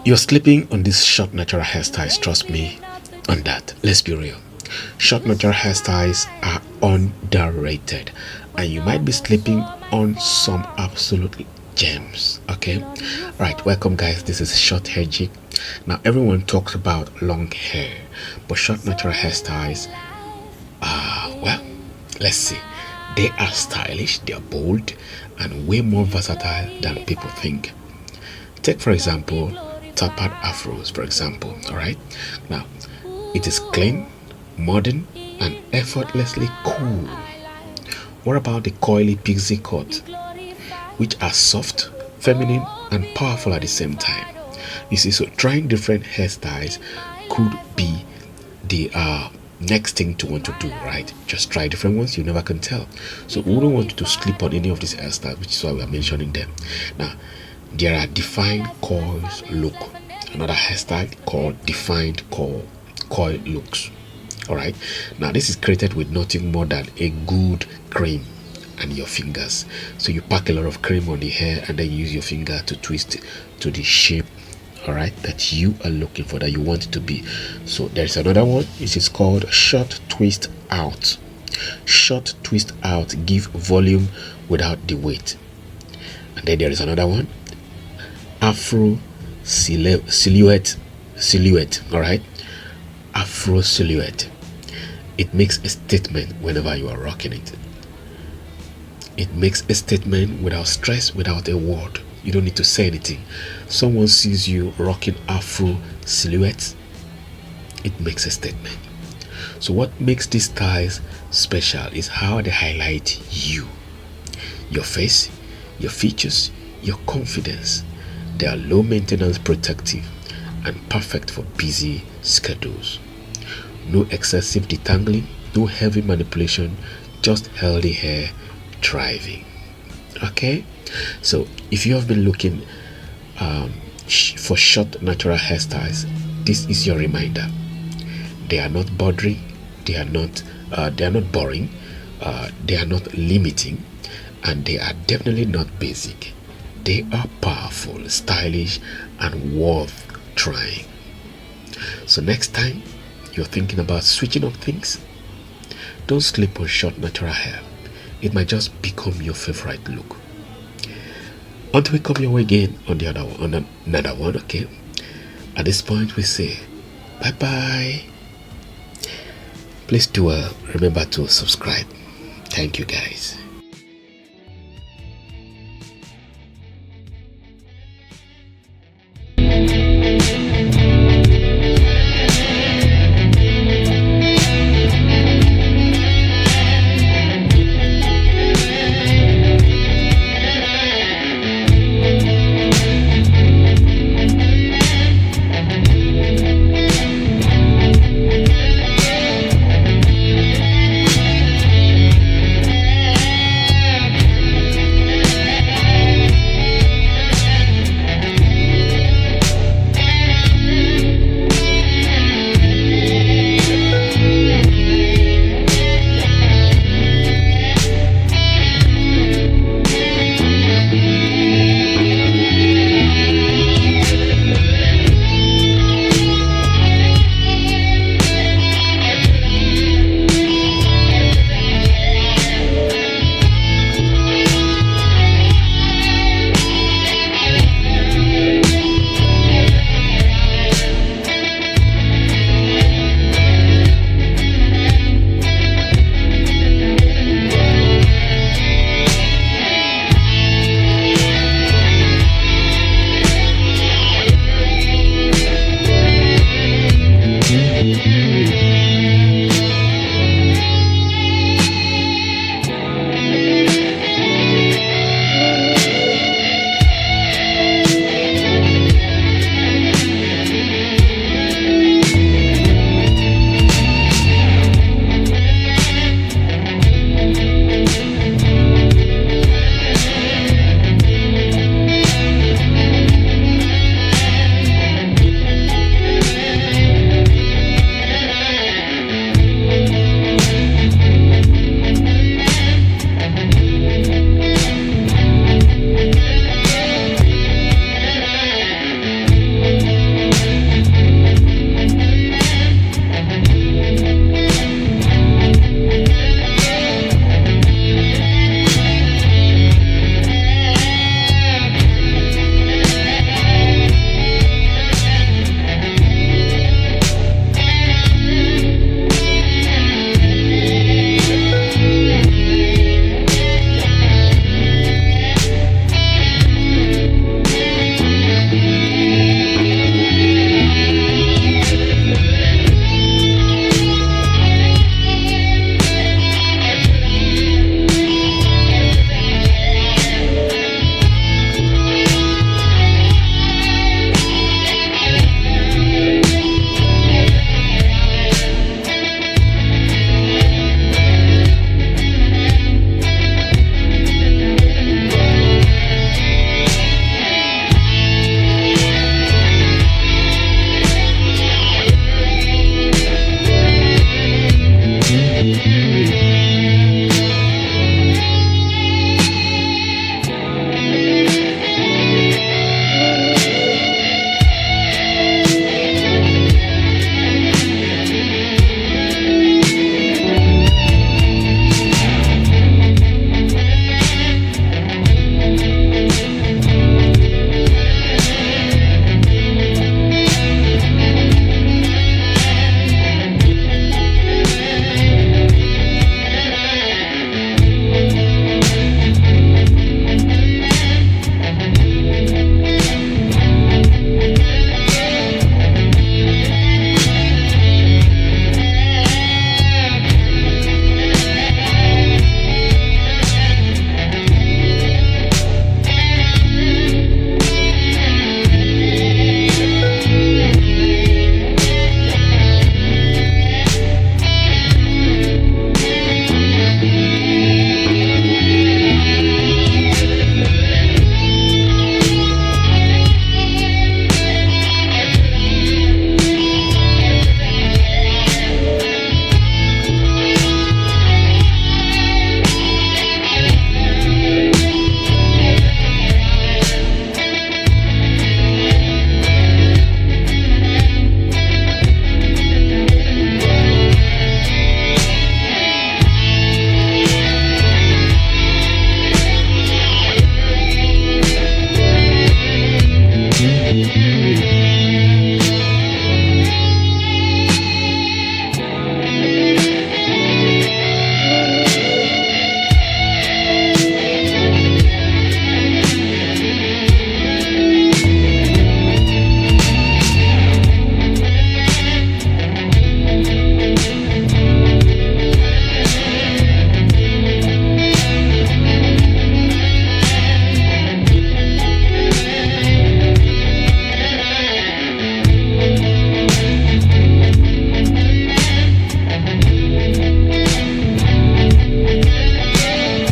You're sleeping on these short natural hairstyles, trust me on that. Let's be real. Short natural hairstyles are underrated, and you might be sleeping on some absolute gems. Okay, right, welcome guys, this is Short Hair Jig. Now everyone talks about long hair, but short natural hairstyles, well, let's see, they are stylish, they are bold, and way more versatile than people think. Take for example tapered afros, for example. All right, now it is clean, modern, and effortlessly cool. What about the coily pixie cut, which are soft, feminine, and powerful at the same time? You see, so trying different hairstyles could be the next thing to want to do, right? Just try different ones, you never can tell. So we don't want you to sleep on any of these hairstyles, which is why we are mentioning them. Now, there are defined coils look, another hairstyle called defined coil looks. All right, now this is created with nothing more than a good cream and your fingers. So you pack a lot of cream on the hair and then use your finger to twist it to the shape, all right, that you are looking for, that you want it to be. So there's another one, it is called short twist out. Short twist out, give volume without the weight. And then there is another one, afro silhouette. All right, afro silhouette. It makes a statement whenever you are rocking it. It makes a statement without stress, without a word. You don't need to say anything. Someone sees you rocking afro silhouette, it makes a statement. So what makes these styles special is how they highlight you, your face, your features, your confidence. They are low maintenance, protective, and perfect for busy schedules. No excessive detangling, no heavy manipulation, just healthy hair driving. Okay, so if you have been looking for short natural hairstyles, this is your reminder. They are not bothering, they are not boring, they are not limiting, and they are definitely not basic. They are powerful, stylish, and worth trying. So next time you're thinking about switching up things, don't sleep on short natural hair. It might just become your favorite look. Until we come your way again on the other one, on another one, okay? At this point we say bye bye. Please do remember to subscribe. Thank you guys.